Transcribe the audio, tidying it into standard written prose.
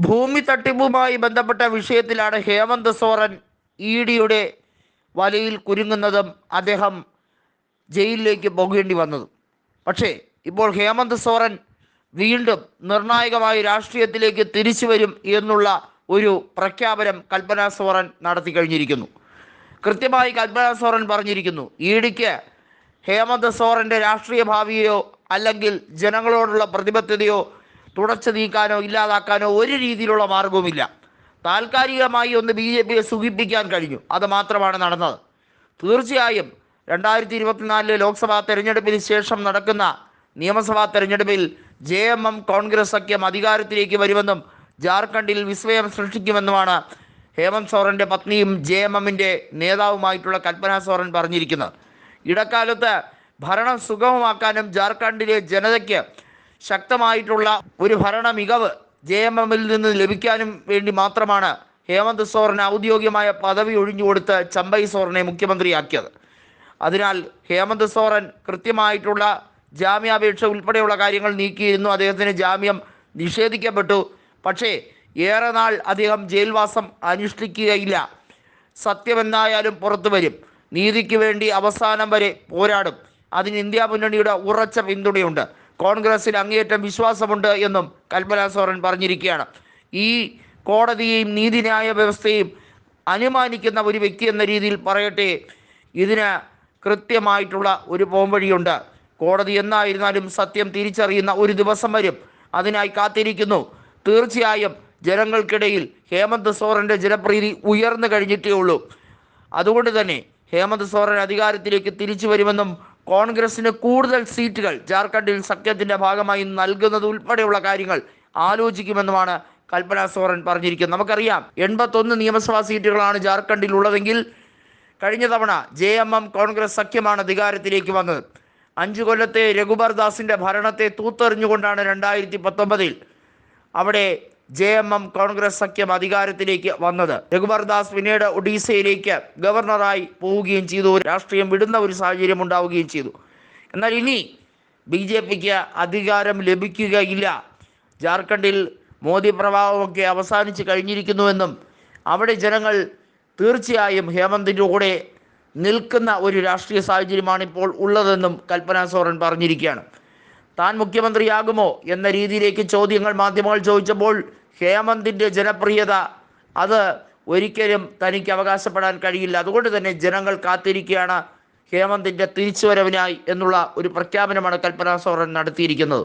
ഭൂമി തട്ടിപ്പുമായി ബന്ധപ്പെട്ട വിഷയത്തിലാണ് ഹേമന്ത് സോറൻ ഇഡിയുടെ വലയിൽ കുരുങ്ങുന്നതും അദ്ദേഹം ജയിലിലേക്ക് പോകേണ്ടി വന്നതും. പക്ഷേ ഇപ്പോൾ ഹേമന്ത് സോറൻ വീണ്ടും നിർണായകമായി രാഷ്ട്രീയത്തിലേക്ക് തിരിച്ചു വരും എന്നുള്ള ഒരു പ്രഖ്യാപനം കൽപ്പന സോറൻ നടത്തി കഴിഞ്ഞിരിക്കുന്നു. കൃത്യമായി കൽപ്പന സോറൻ പറഞ്ഞിരിക്കുന്നു, ഇഡിക്ക് ഹേമന്ത് സോറൻ്റെ രാഷ്ട്രീയ ഭാവിയോ അല്ലെങ്കിൽ ജനങ്ങളോടുള്ള പ്രതിബദ്ധതയോ തുടച്ചു നീക്കാനോ ഇല്ലാതാക്കാനോ ഒരു രീതിയിലുള്ള മാർഗവുമില്ല. താൽക്കാലികമായി ഒന്ന് BJPയെ സുഖിപ്പിക്കാൻ കഴിഞ്ഞു, അത് മാത്രമാണ് നടന്നത്. തീർച്ചയായും 2024 ലോക്സഭാ തെരഞ്ഞെടുപ്പിന് ശേഷം നടക്കുന്ന നിയമസഭാ തെരഞ്ഞെടുപ്പിൽ JMM കോൺഗ്രസ് സഖ്യം അധികാരത്തിലേക്ക് വരുമെന്നും ജാർഖണ്ഡിൽ വിസ്മയം സൃഷ്ടിക്കുമെന്നുമാണ് ഹേമന്ത് സോറൻ്റെ പത്നിയും JMMൻ്റെ നേതാവുമായിട്ടുള്ള കൽപ്പന സോറൻ പറഞ്ഞിരിക്കുന്നത്. ഇടക്കാലത്ത് ഭരണം സുഗമമാക്കാനും ജാർഖണ്ഡിലെ ജനതയ്ക്ക് ശക്തമായിട്ടുള്ള ഒരു ഭരണ മികവ് JMMൽ നിന്ന് ലഭിക്കാനും വേണ്ടി മാത്രമാണ് ഹേമന്ത് സോറന് ഔദ്യോഗികമായ പദവി ഒഴിഞ്ഞുകൊടുത്ത് ചമ്പൈ സോറനെ മുഖ്യമന്ത്രിയാക്കിയത്. അതിനാൽ ഹേമന്ത് സോറൻ കൃത്യമായിട്ടുള്ള ജാമ്യാപേക്ഷ ഉൾപ്പെടെയുള്ള കാര്യങ്ങൾ നീക്കിയിരുന്നു. അദ്ദേഹത്തിന് ജാമ്യം നിഷേധിക്കപ്പെട്ടു. പക്ഷേ ഏറെ നാൾ അദ്ദേഹം ജയിൽവാസം അനുഷ്ഠിക്കുകയില്ല. സത്യമെന്നായാലും പുറത്തു വരും. നീതിക്ക് വേണ്ടി അവസാനം വരെ പോരാടും. അതിന് ഇന്ത്യ മുന്നണിയുടെ ഉറച്ച പിന്തുണയുണ്ട്. കോൺഗ്രസിൽ അങ്ങേയറ്റം വിശ്വാസമുണ്ട് എന്നും കൽപ്പന സോറൻ പറഞ്ഞിരിക്കുകയാണ്. ഈ കോടതിയെയും നീതിന്യായ വ്യവസ്ഥയും അനുമാനിക്കുന്ന ഒരു വ്യക്തി എന്ന രീതിയിൽ പറയട്ടെ, ഇതിന് കൃത്യമായിട്ടുള്ള ഒരു പോംവഴിയുണ്ട്. കോടതി എന്നായിരുന്നാലും സത്യം തിരിച്ചറിയുന്ന ഒരു ദിവസം വരും. അതിനായി കാത്തിരിക്കുന്നു. തീർച്ചയായും ജനങ്ങൾക്കിടയിൽ ഹേമന്ത് സോറൻ്റെ ജനപ്രീതി ഉയർന്നു കഴിഞ്ഞിട്ടേ ഉള്ളൂ. അതുകൊണ്ട് തന്നെ ഹേമന്ത് സോറൻ അധികാരത്തിലേക്ക് തിരിച്ചു വരുമെന്നും കോൺഗ്രസിന് കൂടുതൽ സീറ്റുകൾ ജാർഖണ്ഡിൽ സഖ്യത്തിൻ്റെ ഭാഗമായി നൽകുന്നത് ഉൾപ്പെടെയുള്ള കാര്യങ്ങൾ ആലോചിക്കുമെന്നുമാണ് കൽപ്പന സോറൻ പറഞ്ഞിരിക്കുന്നത്. നമുക്കറിയാം 81 നിയമസഭാ സീറ്റുകളാണ് ജാർഖണ്ഡിൽ ഉള്ളതെങ്കിൽ കഴിഞ്ഞ തവണ JMM കോൺഗ്രസ് സഖ്യമാണ് അധികാരത്തിലേക്ക് വന്നത്. 5 കൊല്ലത്തെ രഘുബർ ദാസിൻ്റെ ഭരണത്തെ തൂത്തെറിഞ്ഞുകൊണ്ടാണ് 2019 അവിടെ JMM കോൺഗ്രസ് സഖ്യം അധികാരത്തിലേക്ക് വന്നത്. രഘുബർ ദാസ് പിന്നീട് ഒഡീസയിലേക്ക് ഗവർണറായി പോവുകയും ചെയ്തു. രാഷ്ട്രീയം വിടുന്ന ഒരു സാഹചര്യം ഉണ്ടാവുകയും ചെയ്തു. എന്നാൽ ഇനി BJPക്ക് അധികാരം ലഭിക്കുകയില്ല. ജാർഖണ്ഡിൽ മോദി പ്രഭാവമൊക്കെ അവസാനിച്ച് കഴിഞ്ഞിരിക്കുന്നുവെന്നും അവിടെ ജനങ്ങൾ തീർച്ചയായും ഹേമന്തിൻ്റെ കൂടെ നിൽക്കുന്ന ഒരു രാഷ്ട്രീയ സാഹചര്യമാണ് ഇപ്പോൾ ഉള്ളതെന്നും കൽപ്പന സോറൻ പറഞ്ഞിരിക്കുകയാണ്. താൻ മുഖ്യമന്ത്രിയാകുമോ എന്ന രീതിയിലേക്ക് ചോദ്യങ്ങൾ മാധ്യമങ്ങൾ ചോദിച്ചപ്പോൾ ഹേമന്തിൻ്റെ ജനപ്രിയത അത് ഒരിക്കലും തനിക്ക് അവകാശപ്പെടാൻ കഴിയില്ല. അതുകൊണ്ട് തന്നെ ജനങ്ങൾ കാത്തിരിക്കുകയാണ് ഹേമന്തിൻ്റെ തിരിച്ചുവരവിനായി എന്നുള്ള ഒരു പ്രഖ്യാപനമാണ് കൽപ്പന സോറൻ നടത്തിയിരിക്കുന്നത്.